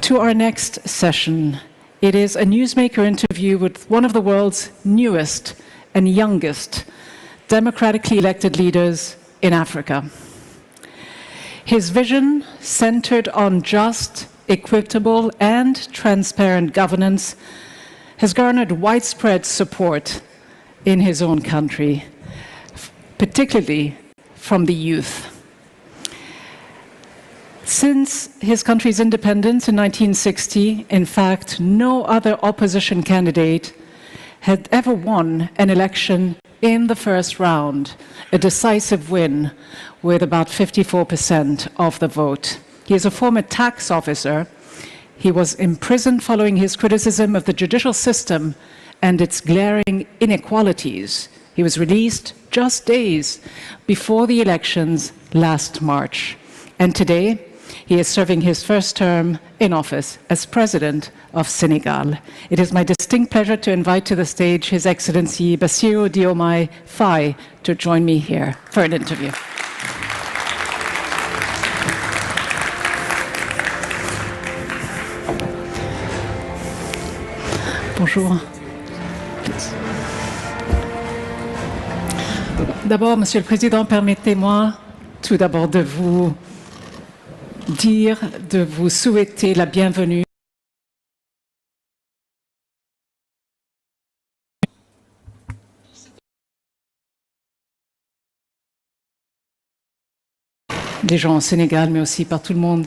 To our next session. It is a newsmaker interview with one of the world's newest and youngest democratically elected leaders in Africa. His vision, centered on just, equitable, and transparent governance, has garnered widespread support in his own country, particularly from the youth. Since his country's independence in 1960, in fact, no other opposition candidate had ever won an election in the first round, a decisive win with about 54% of the vote. He is a former tax officer. He was imprisoned following his criticism of the judicial system and its glaring inequalities. He was released just days before the elections last March. And today, he is serving his first term in office as President of Senegal. It is my distinct pleasure to invite to the stage His Excellency Bassirou Diomaye Faye to join me here for an interview. Bonjour. D'abord, Monsieur le Président, permettez-moi tout d'abord de vous souhaiter la bienvenue des gens au Sénégal, mais aussi par tout le monde.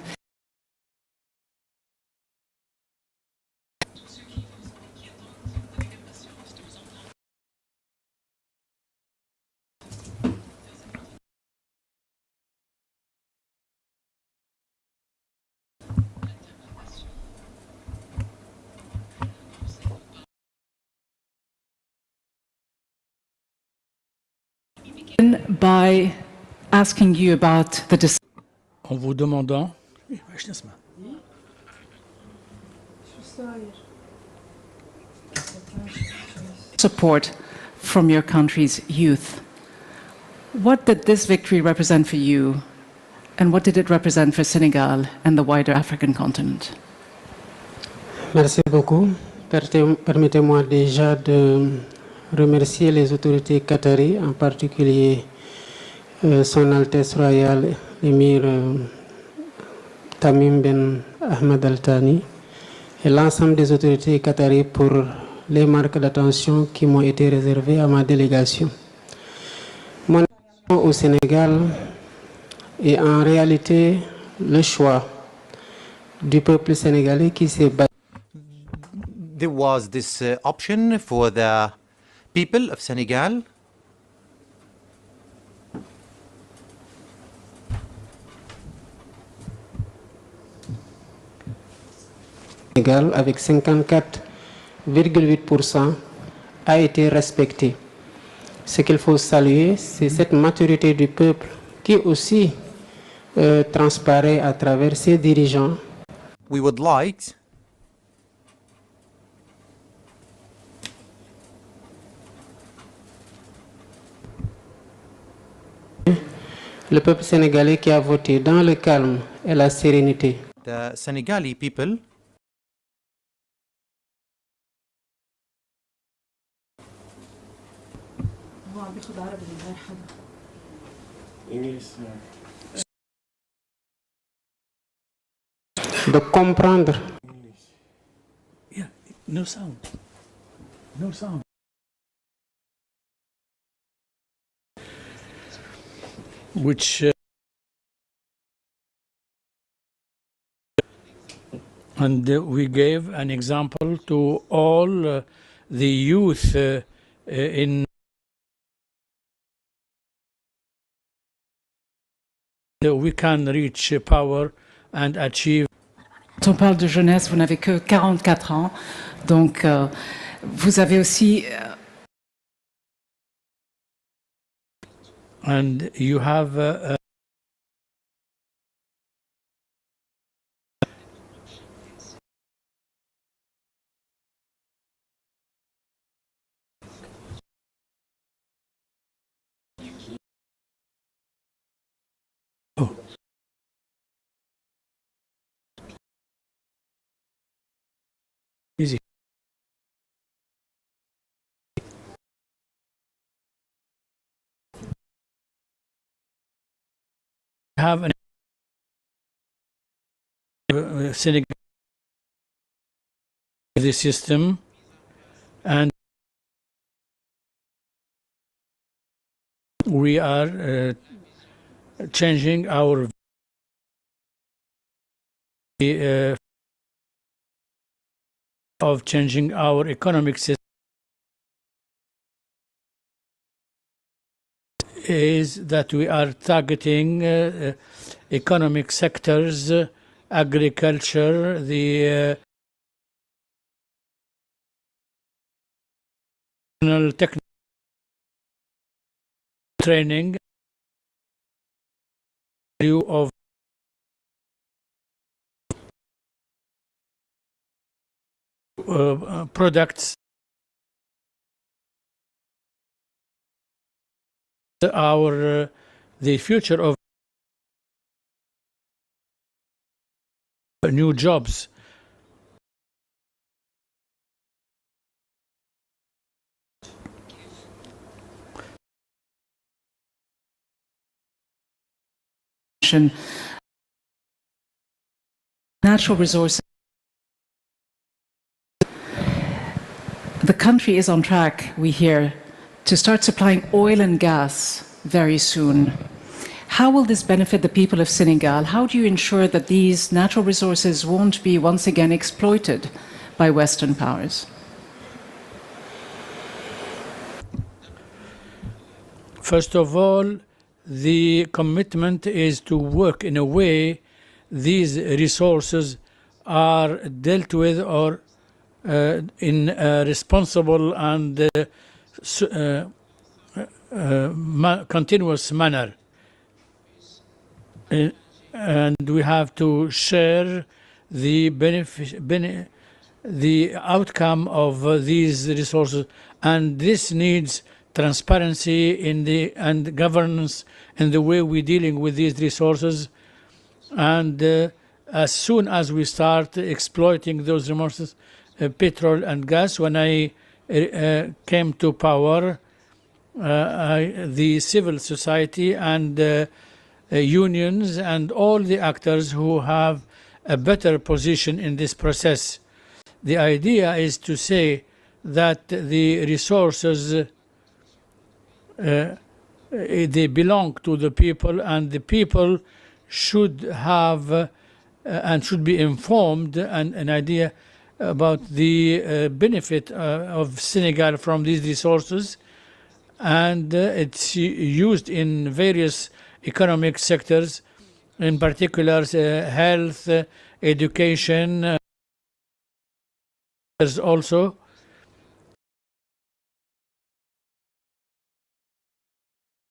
By asking you about the en vous demandant support from your country's youth. What did this victory represent for you, and what did it represent for Senegal and the wider African continent? Merci beaucoup. Permettez-moi déjà de remercier les autorités qataries, en particulier Son Altesse Royale, l'émir Tamim Ben Ahmed Al Thani, et l'ensemble des autorités qataries pour les marques d'attention qui m'ont été réservées à ma délégation. Mon élection au Sénégal est en réalité le choix du peuple sénégalais qui s'est battu. There was this option for the people of Senegal avec 54,8% a été respecté. Ce qu'il faut saluer, c'est cette maturité du peuple qui aussi transparaît à travers ses dirigeants. We would like le peuple sénégalais qui a voté dans le calme et la sérénité. the Senegali people de comprendre no sound. Which and we gave an example to all the youth in we can reach power and achieve. Quand on parle de jeunesse, vous n'avez que 44 ans, donc vous avez aussi And you have Easy. Have an Senegal the system, and we are changing our of changing our economic system is that we are targeting economic sectors, agriculture, the technical training of products our the future of new jobs. Natural resources. The country is on track, we hear, to start supplying oil and gas very soon. How will this benefit the people of Senegal? How do you ensure that these natural resources won't be once again exploited by Western powers? First of all, the commitment is to work in a way these resources are dealt with or in a responsible and continuous manner. And we have to share the the outcome of these resources, and this needs transparency in the and governance in the way we're dealing with these resources. And as soon as we start exploiting those resources, petrol and gas, when I came to power, the civil society and unions and all the actors who have a better position in this process. The idea is to say that the resources they belong to the people, and the people should have and should be informed and an idea about the benefit of Senegal from these resources, and it's used in various economic sectors, in particular health, education, there's also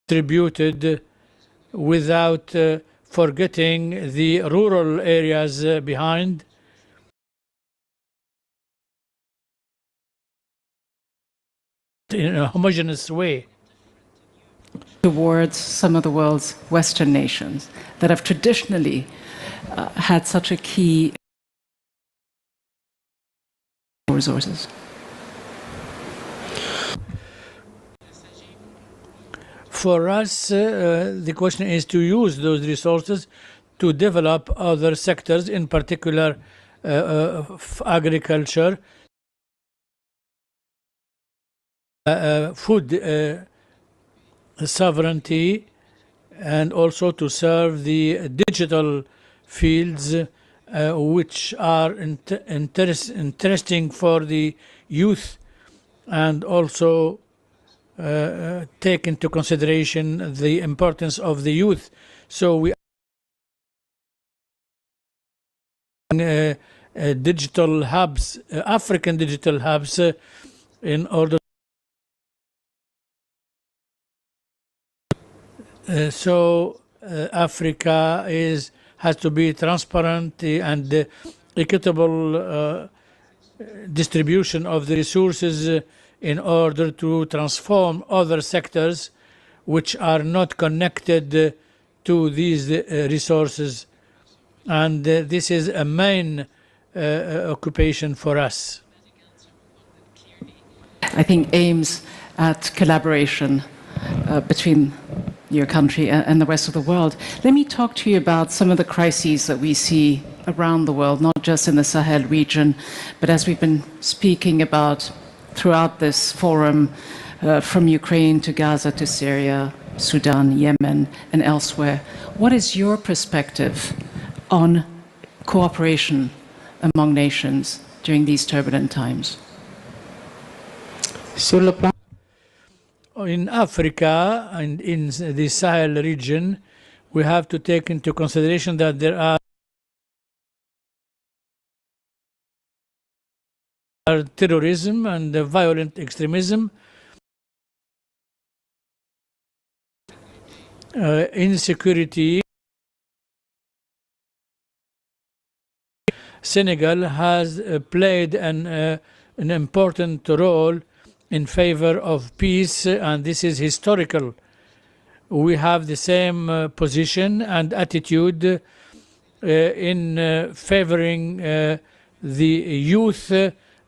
contributed without forgetting the rural areas behind. In a homogeneous way. Towards some of the world's Western nations that have traditionally had such a key resources. For us, the question is to use those resources to develop other sectors, in particular agriculture, food sovereignty, and also to serve the digital fields which are interesting for the youth, and also take into consideration the importance of the youth. So we digital hubs, African digital hubs, in order so Africa has to be transparent and equitable distribution of the resources in order to transform other sectors which are not connected to these resources. And this is a main occupation for us. I think, aims at collaboration between your country and the rest of the world. Let me talk to you about some of the crises that we see around the world, not just in the Sahel region, but as we've been speaking about throughout this forum, from Ukraine to Gaza to Syria, Sudan, Yemen, and elsewhere. What is your perspective on cooperation among nations during these turbulent times? Sur le plan In Africa and in the Sahel region, we have to take into consideration that there are terrorism and violent extremism, insecurity. Senegal has played an important role in favor of peace, and this is historical. We have the same position and attitude in favoring the youth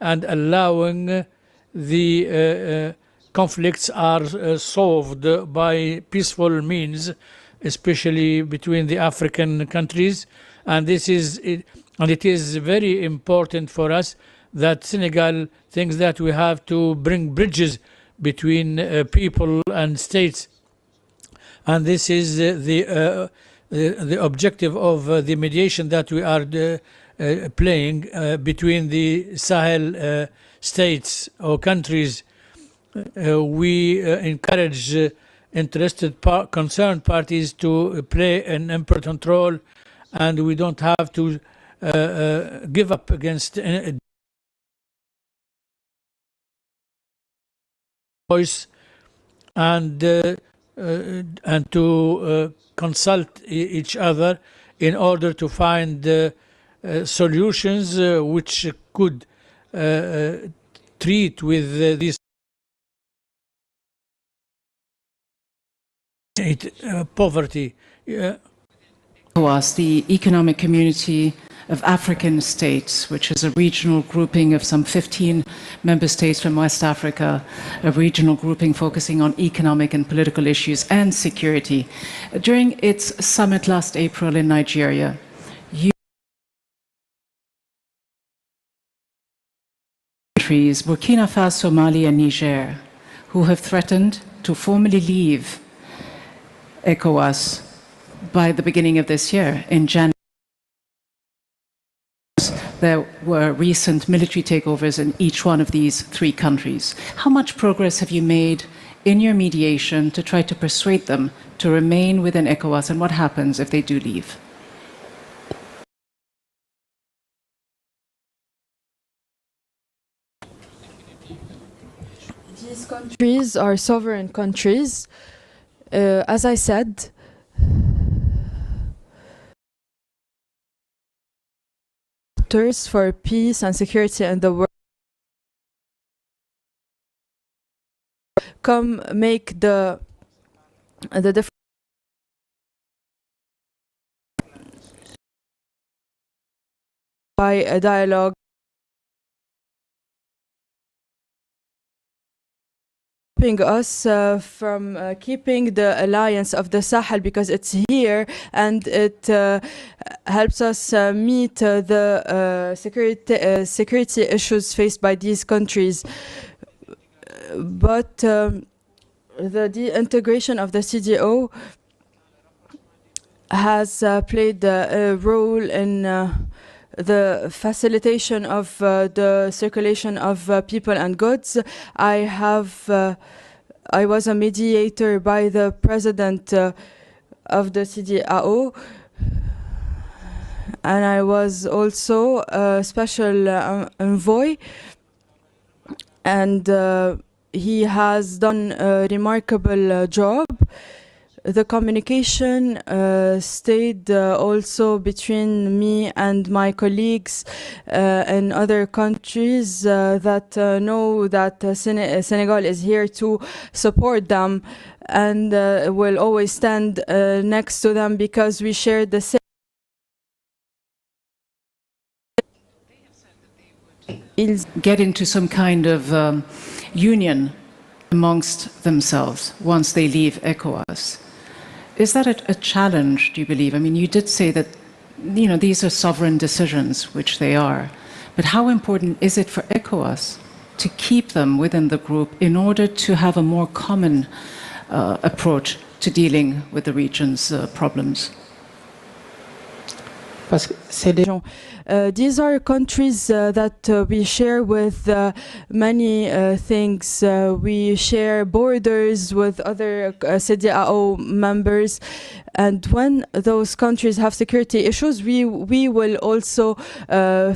and allowing the conflicts are solved by peaceful means, especially between the African countries. And this is and it is very important for us that Senegal thinks that we have to bring bridges between people and states, and this is the objective of the mediation that we are playing between the Sahel states or countries. We encourage interested concerned parties to play an important role, and we don't have to give up against voice, and to consult each other in order to find solutions which could treat with this poverty. ECOWAS, the Economic Community of African States, which is a regional grouping of some 15 member states from West Africa, a regional grouping focusing on economic and political issues and security. During its summit last April in Nigeria, countries, Burkina Faso, Mali, and Niger, who have threatened to formally leave ECOWAS by the beginning of this year, in January. There were recent military takeovers in each one of these three countries. How much progress have you made in your mediation to try to persuade them to remain within ECOWAS, and what happens if they do leave? These countries are sovereign countries. As I said, for peace and security in the world come make the difference by a dialogue us from keeping the alliance of the Sahel, because it's here and it helps us meet the security issues faced by these countries. But the integration of the CDO has played a role in the facilitation of the circulation of people and goods. I was a mediator by the president of the CDAO, and I was also a special envoy, and he has done a remarkable job. The communication stayed also between me and my colleagues in other countries that know that Senegal is here to support them, and will always stand next to them, because we share the same. get into some kind of union amongst themselves once they leave ECOWAS. Is that a challenge, do you believe? I mean, you did say that, you know, these are sovereign decisions, which they are. But how important is it for ECOWAS to keep them within the group in order to have a more common approach to dealing with the region's problems? These are countries that we share with many things. We share borders with other CEDEAO members, and when those countries have security issues, we will also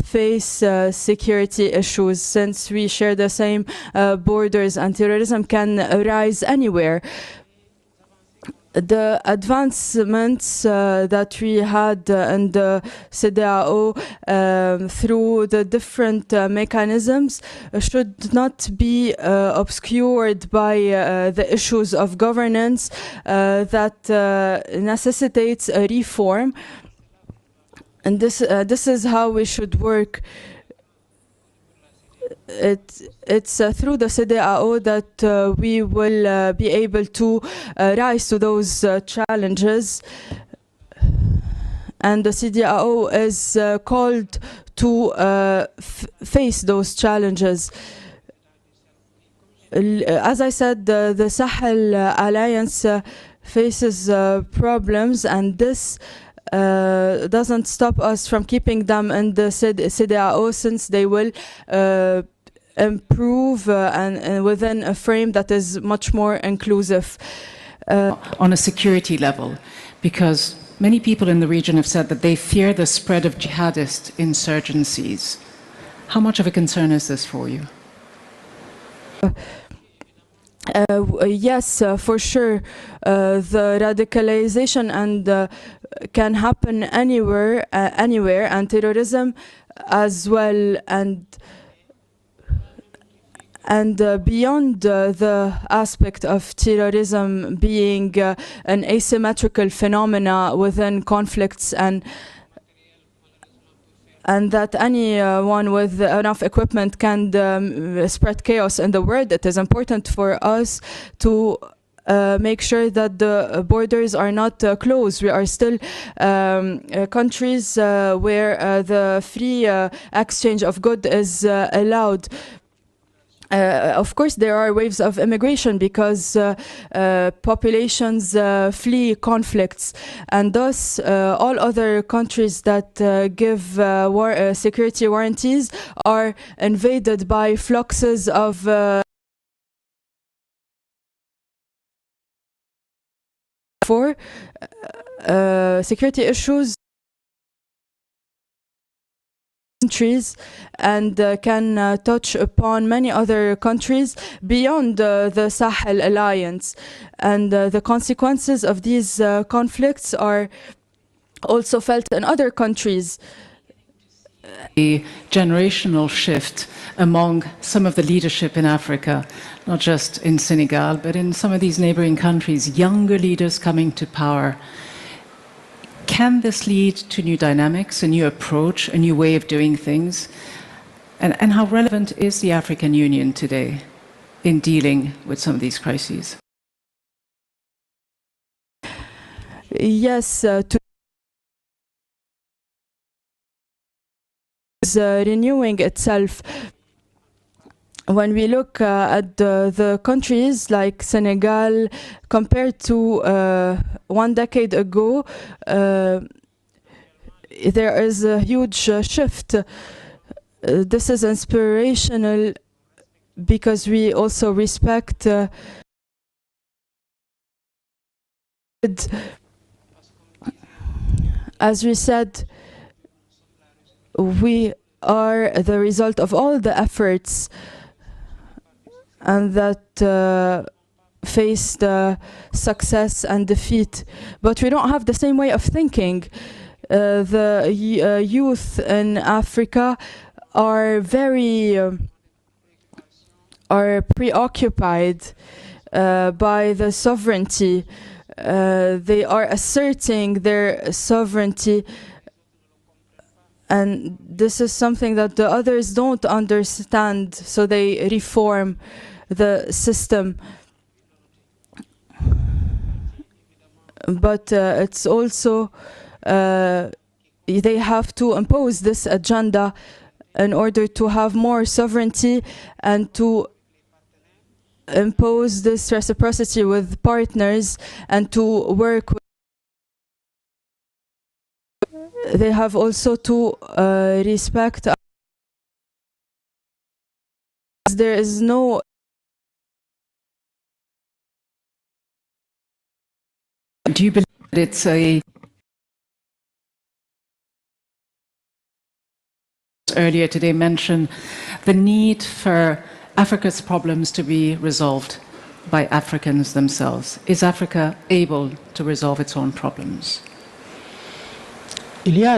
face security issues, since we share the same borders, and terrorism can arise anywhere. The advancements that we had in the CEDEAO through the different mechanisms should not be obscured by the issues of governance that necessitates a reform. And this is how we should work. It's through the CEDEAO that we will be able to rise to those challenges, and the CEDEAO is called to face those challenges. As I said, the Sahel Alliance faces problems, and this doesn't stop us from keeping them in the CEDEAO, since they will improve and within a frame that is much more inclusive. On a security level, because many people in the region have said that they fear the spread of jihadist insurgencies. How much of a concern is this for you? Yes, for sure. The radicalization and can happen anywhere, and terrorism as well, and beyond the aspect of terrorism being an asymmetrical phenomena within conflicts, and that anyone with enough equipment can spread chaos in the world, it is important for us to make sure that the borders are not closed. We are still countries where the free exchange of goods is allowed. Of course, there are waves of immigration because populations flee conflicts, and thus all other countries that give security warranties are invaded by fluxes of security issues countries, and can touch upon many other countries beyond the Sahel Alliance, and the consequences of these conflicts are also felt in other countries. A generational shift among some of the leadership in Africa, not just in Senegal, but in some of these neighboring countries, younger leaders coming to power. Can this lead to new dynamics, a new approach, a new way of doing things? And how relevant is the African Union today in dealing with some of these crises? Yes, renewing itself. When we look at the countries like Senegal compared to 1 decade ago, there is a huge shift. This is inspirational because we also respect as we said, we are the result of all the efforts and that faced success and defeat. But we don't have the same way of thinking. The youth in Africa are very are preoccupied by the sovereignty. They are asserting their sovereignty, and this is something that the others don't understand, so they reform the system. But it's also they have to impose this agenda in order to have more sovereignty and to impose this reciprocity with partners and to work with. They have also to respect. There is no. Do you believe that it's a earlier today mentioned the need for Africa's problems to be resolved by Africans themselves? Is Africa able to resolve its own problems? There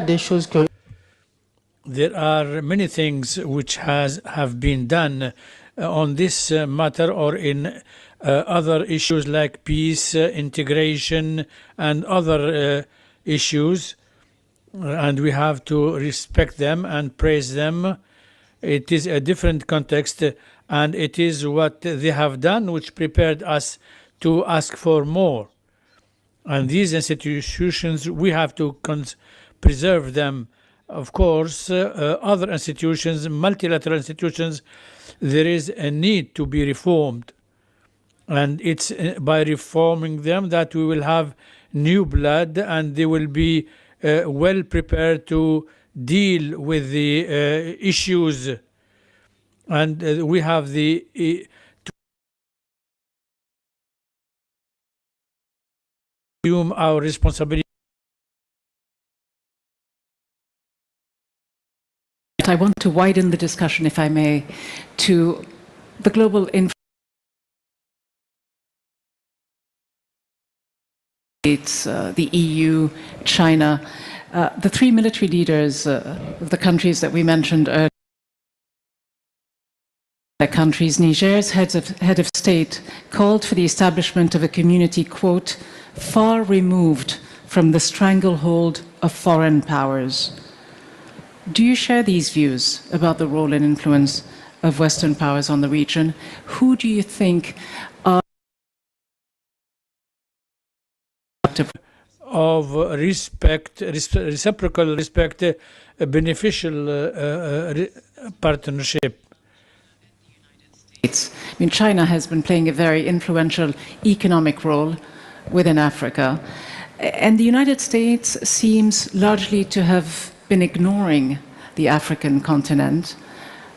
are many things which have been done on this matter or in other issues like peace, integration, and other issues, and we have to respect them and praise them. It is a different context, and it is what they have done which prepared us to ask for more. And these institutions, we have to preserve them. Of course, other institutions, multilateral institutions, there is a need to be reformed. And it's by reforming them that we will have new blood and they will be well prepared to deal with the issues. And we have the to assume our responsibility. I want to widen the discussion, if I may, to the global the EU, China, the three military leaders of the countries that we mentioned earlier. Countries, Niger's head of state called for the establishment of a community, quote, far removed from the stranglehold of foreign powers. Do you share these views about the role and influence of Western powers on the region? Who do you think are of respect, reciprocal respect, beneficial partnership? I mean, China has been playing a very influential economic role within Africa, and the United States seems largely to have been ignoring the African continent.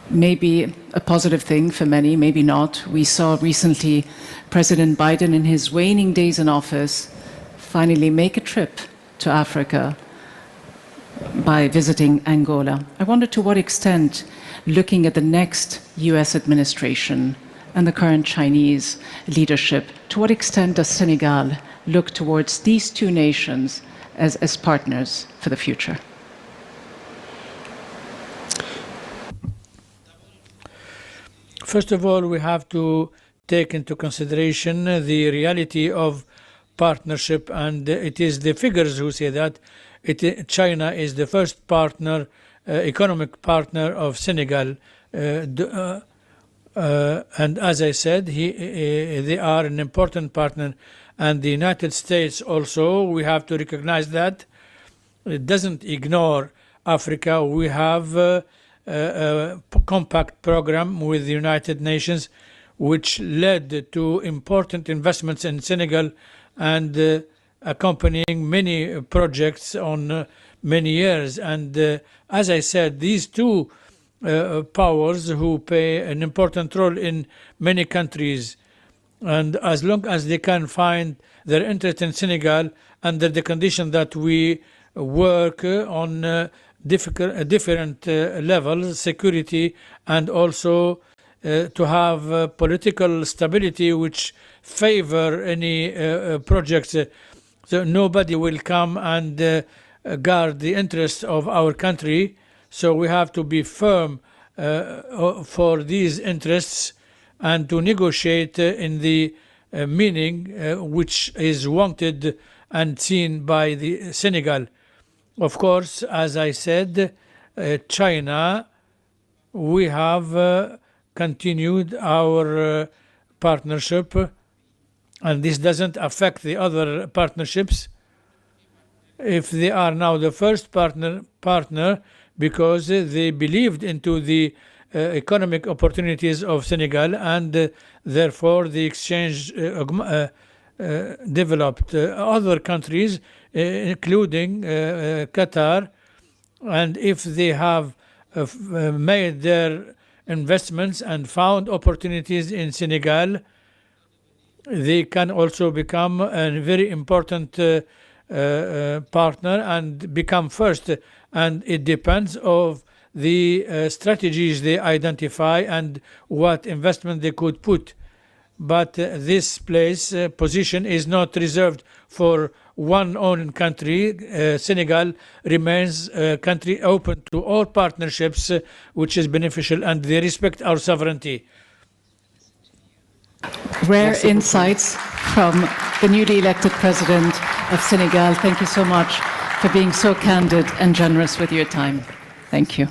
Maybe a positive thing for many, maybe not. We saw recently President Biden, in his waning days in office, finally make a trip to Africa by visiting Angola. I wonder to what extent, looking at the next US administration and the current Chinese leadership, to what extent does Senegal look towards these two nations as partners for the future? First of all, we have to take into consideration the reality of partnership, and it is the figures who say that China is the first partner, economic partner of Senegal, and as I said, they are an important partner, and the United States also, we have to recognize that it doesn't ignore Africa. We have a compact program with the United Nations which led to important investments in Senegal and accompanying many projects on many years. And as I said, these two powers who play an important role in many countries, and as long as they can find their interest in Senegal under the condition that we work on different levels, security, and also to have political stability which favor any projects. So nobody will come and guard the interests of our country. So we have to be firm for these interests and to negotiate in the meaning which is wanted and seen by the Senegal. Of course, as I said, China, we have continued our partnership, and this doesn't affect the other partnerships. If they are now the first partner because they believed into the economic opportunities of Senegal, and therefore the exchange developed other countries, including Qatar, and if they have made their investments and found opportunities in Senegal, they can also become a very important partner and become first. And it depends on the strategies they identify and what investment they could put. But this position is not reserved for one own country. Senegal remains a country open to all partnerships, which is beneficial, and they respect our sovereignty. Rare insights from the newly elected president of Senegal. Thank you so much for being so candid and generous with your time. Thank you.